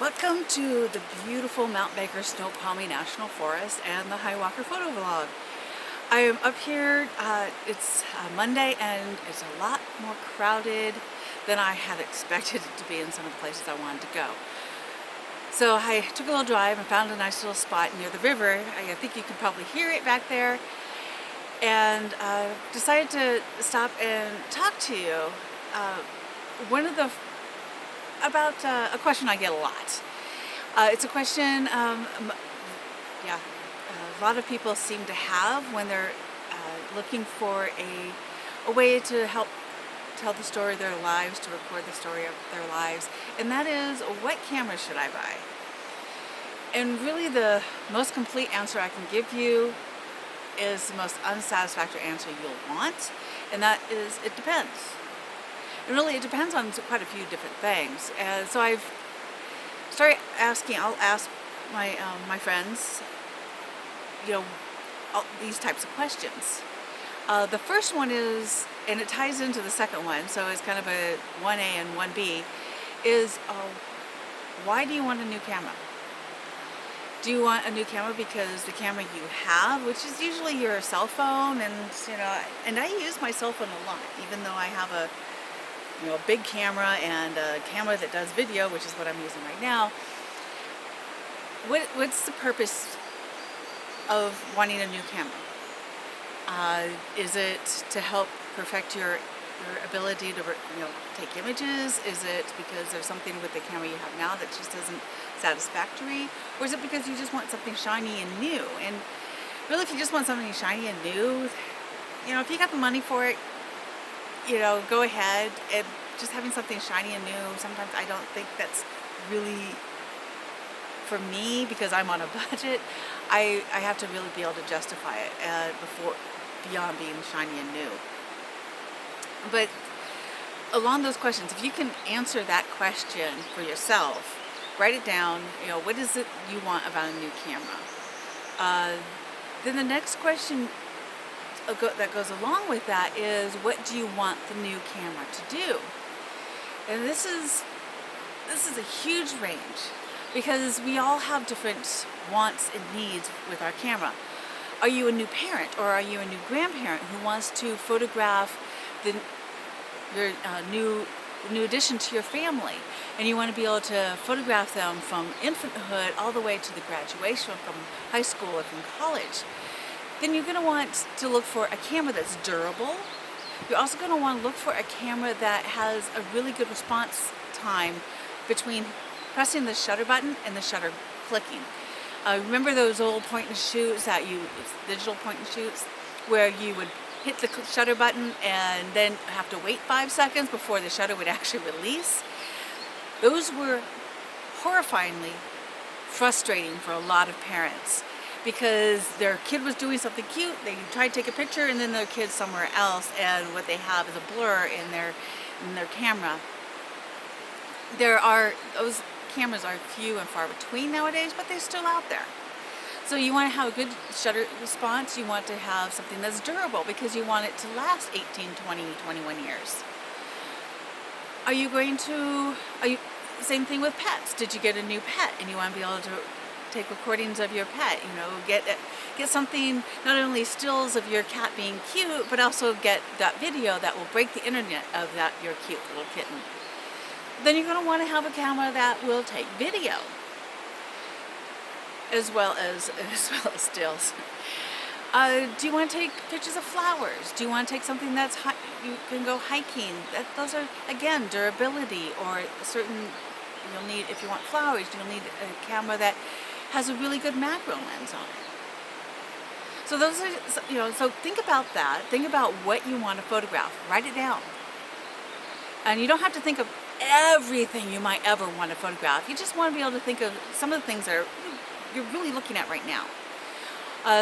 Welcome to the beautiful Mount Baker Snoqualmie National Forest and the Hiawatha Photo Vlog. I am up here, it's Monday and it's a lot more crowded than I had expected it to be in some of the places I wanted to go. So I took a little drive and found a nice little spot near the river. I think you can probably hear it back there. And decided to stop and talk to you. About a question I get a lot. It's a question, a lot of people seem to have when they're looking for a way to help tell the story of their lives, to record the story of their lives, and that is, what camera should I buy? And really the most complete answer I can give you is the most unsatisfactory answer you'll want, and that is, it depends. And really, it depends on quite a few different things. And so I've started asking. I'll ask my friends, all these types of questions. The first one is, and it ties into the second one, so it's kind of a 1A and 1B, is why do you want a new camera? Do you want a new camera because the camera you have, which is usually your cell phone, and I use my cell phone a lot, even though I have a big camera and a camera that does video, which is what I'm using right now. What's the purpose of wanting a new camera? Is it to help perfect your ability to take images? Is it because there's something with the camera you have now that just isn't satisfactory? Or is it because you just want something shiny and new? And really, if you just want something shiny and new, if you got the money for it, go ahead. And just having something shiny and new, sometimes I don't think that's really for me, because I'm on a budget. I have to really be able to justify it beyond being shiny and new. But along those questions, if you can answer that question for yourself, write it down. What is it you want about a new camera? Then the next question that goes along with that is, what do you want the new camera to do? And this is a huge range, because we all have different wants and needs with our camera. Are you a new parent, or are you a new grandparent who wants to photograph your new addition to your family, and you want to be able to photograph them from infanthood all the way to the graduation from high school or from college? Then you're going to want to look for a camera that's durable. You're also going to want to look for a camera that has a really good response time between pressing the shutter button and the shutter clicking. Remember those old point and shoots digital point and shoots, where you would hit the shutter button and then have to wait 5 seconds before the shutter would actually release? Those were horrifyingly frustrating for a lot of parents, because their kid was doing something cute, they try to take a picture, and then their kid's somewhere else, and what they have is a blur in their camera. Those cameras are few and far between nowadays, but they're still out there. So you want to have a good shutter response. You want to have something that's durable, because you want it to last 18, 20, 21 years. Same thing with pets. Did you get a new pet and you want to be able to take recordings of your pet? Get something, not only stills of your cat being cute, but also get that video that will break the internet of your cute little kitten. Then you're going to want to have a camera that will take video, as well as stills. Do you want to take pictures of flowers? Do you want to take something you can go hiking? Those are, again, durability, or you'll need, if you want flowers, you'll need a camera that has a really good macro lens on it. So those are, so think about that. Think about what you want to photograph. Write it down. And you don't have to think of everything you might ever want to photograph. You just want to be able to think of some of the things that you're really looking at right now.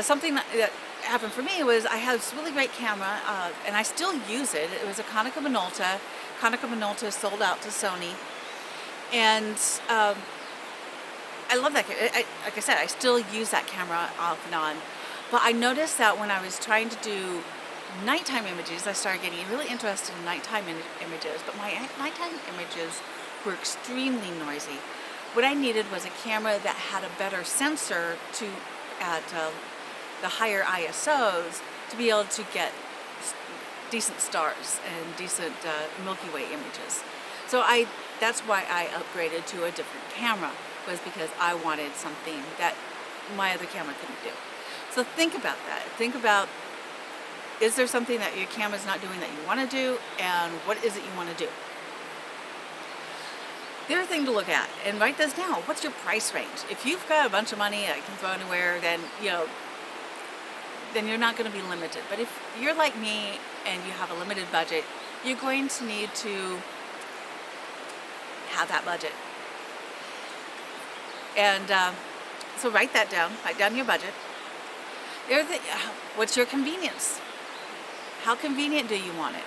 Something that happened for me was, I had this really great camera, and I still use it. It was a Konica Minolta. Konica Minolta sold out to Sony. And I love that camera. Like I said, I still use that camera off and on. But I noticed that when I was trying to do nighttime images, I started getting really interested in nighttime images, but my nighttime images were extremely noisy. what I needed was a camera that had a better sensor to at the higher ISOs to be able to get decent stars and decent Milky Way images. So that's why I upgraded to a different camera, was because I wanted something that my other camera couldn't do. So think about that. Think about, is there something that your camera's not doing that you want to do, and what is it you want to do? The other thing to look at, and write this down, what's your price range? If you've got a bunch of money that you can throw anywhere, then then you're not going to be limited. But if you're like me and you have a limited budget, you're going to need to have that budget. And so write that down. Write down your budget. The other thing, what's your convenience? How convenient do you want it?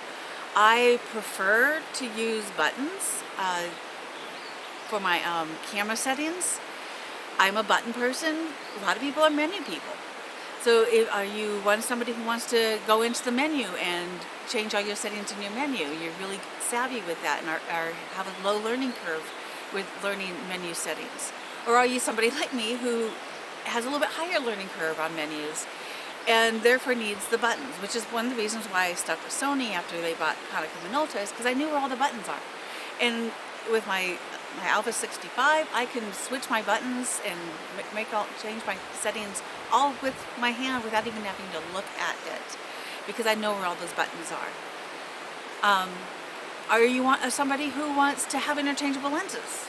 I prefer to use buttons for my camera settings. I'm a button person. A lot of people are menu people. So are you somebody who wants to go into the menu and change all your settings in your menu? You're really savvy with that and have a low learning curve with learning menu settings. Or are you somebody like me who has a little bit higher learning curve on menus and therefore needs the buttons, which is one of the reasons why I stuck with Sony after they bought Konica Minolta, is because I knew where all the buttons are. And with my Alpha 65, I can switch my buttons and change my settings all with my hand without even having to look at it, because I know where all those buttons are. Are you somebody who wants to have interchangeable lenses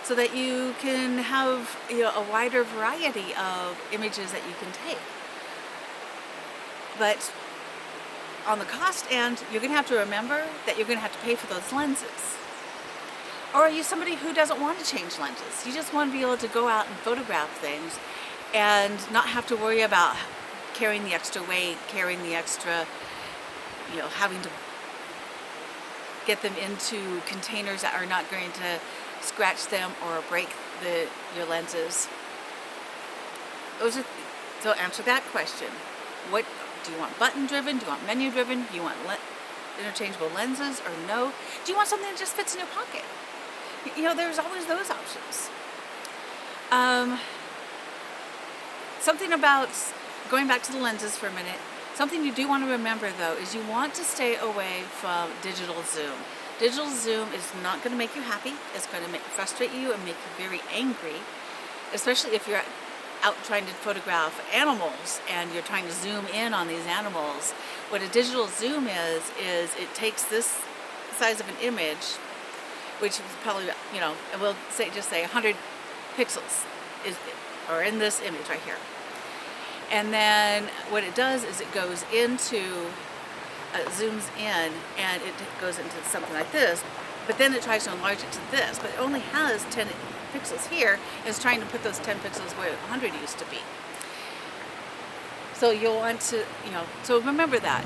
so that you can have a wider variety of images that you can take? But on the cost end, you're going to have to remember that you're going to have to pay for those lenses. Or are you somebody who doesn't want to change lenses? You just want to be able to go out and photograph things and not have to worry about carrying the extra weight, carrying the extra, having to get them into containers that are not going to scratch them or break your lenses. So answer that question. What do you want? Button driven? Do you want menu driven? Do you want interchangeable lenses or no? Do you want something that just fits in your pocket? There's always those options. Something about going back to the lenses for a minute. Something you do want to remember, though, is you want to stay away from digital zoom. Digital zoom is not going to make you happy. It's going to frustrate you and make you very angry, especially if you're out trying to photograph animals and you're trying to zoom in on these animals. What a digital zoom is it takes this size of an image, which is probably, and we'll just say 100 pixels are in this image right here. And then what it does is it goes into, zooms in, and it goes into something like this, but then it tries to enlarge it to this, but it only has 10 pixels here, and it's trying to put those 10 pixels where 100 used to be. So you'll want to, so remember that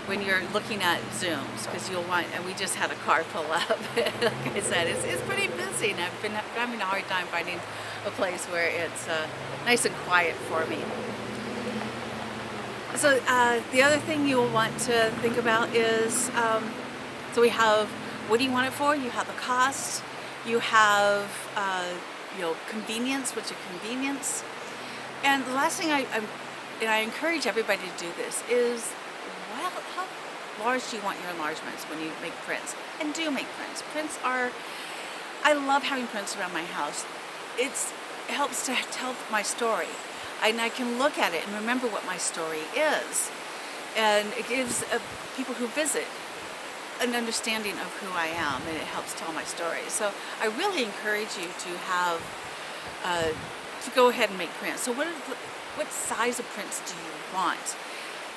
when you're looking at zooms, because and we just had a car pull up. Like I said, it's pretty busy, and I've been having a hard time finding a place where it's nice and quiet for me. So the other thing you'll want to think about is, so we have, what do you want it for? You have the cost, you have convenience, what's your convenience? And the last thing I encourage everybody to do this is, how large do you want your enlargements when you make prints? And do make prints. I love having prints around my house. It helps to tell my story. And I can look at it and remember what my story is. And it gives people who visit an understanding of who I am, and it helps tell my story. So I really encourage you to have, to go ahead and make prints. So what size of prints do you want?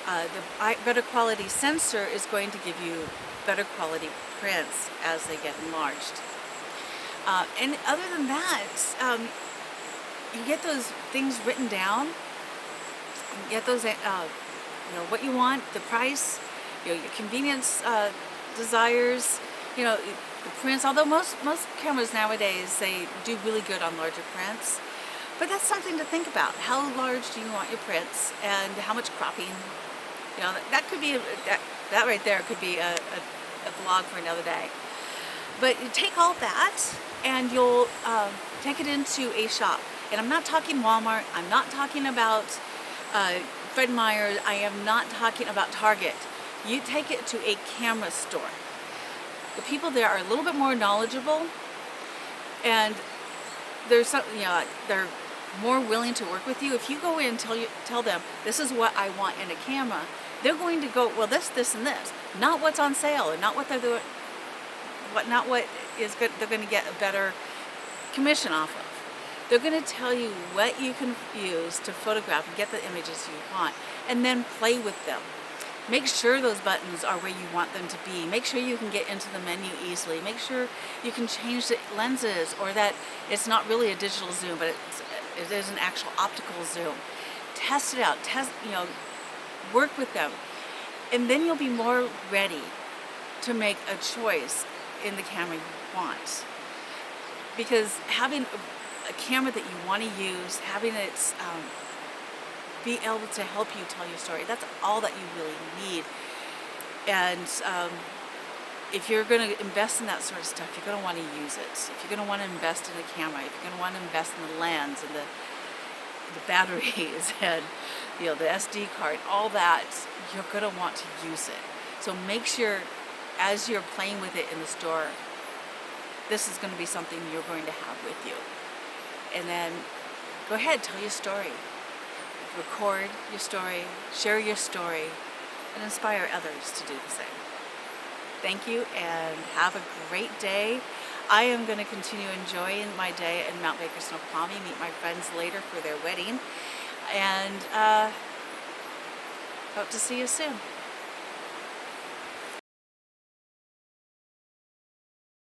The better quality sensor is going to give you better quality prints as they get enlarged. And other than that, you get those things written down. You get those, what you want, the price, your convenience desires, the prints. Although most cameras nowadays, they do really good on larger prints. But that's something to think about. How large do you want your prints, and how much cropping? That could be that right there could be a vlog for another day. But you take all that and you'll take it into a shop. And I'm not talking Walmart. I'm not talking about Fred Meyer. I am not talking about Target. You take it to a camera store. The people there are a little bit more knowledgeable, and there's some, they're more willing to work with you. If you go in and tell them this is what I want in a camera, they're going to go, well, this, and this, not what's on sale, and not what they're doing, not what is good. They're going to get a better commission off of. They're going to tell you what you can use to photograph and get the images you want, and then play with them. Make sure those buttons are where you want them to be. Make sure you can get into the menu easily. Make sure you can change the lenses, or that it's not really a digital zoom, but it is an actual optical zoom. Test it out. Work with them, and then you'll be more ready to make a choice in the camera you want. Because having a camera that you want to use, having it be able to help you tell your story, that's all that you really need. And if you're going to invest in that sort of stuff, you're going to want to use it. If you're going to want to invest in the camera, if you're going to want to invest in the lens and the batteries and the SD card, all that, you're going to want to use it. So make sure, as you're playing with it in the store, this is going to be something you're going to have with you. And then go ahead, tell your story. Record your story, share your story, and inspire others to do the same. Thank you, and have a great day. I am going to continue enjoying my day in Mount Baker Snoqualmie, meet my friends later for their wedding, and hope to see you soon.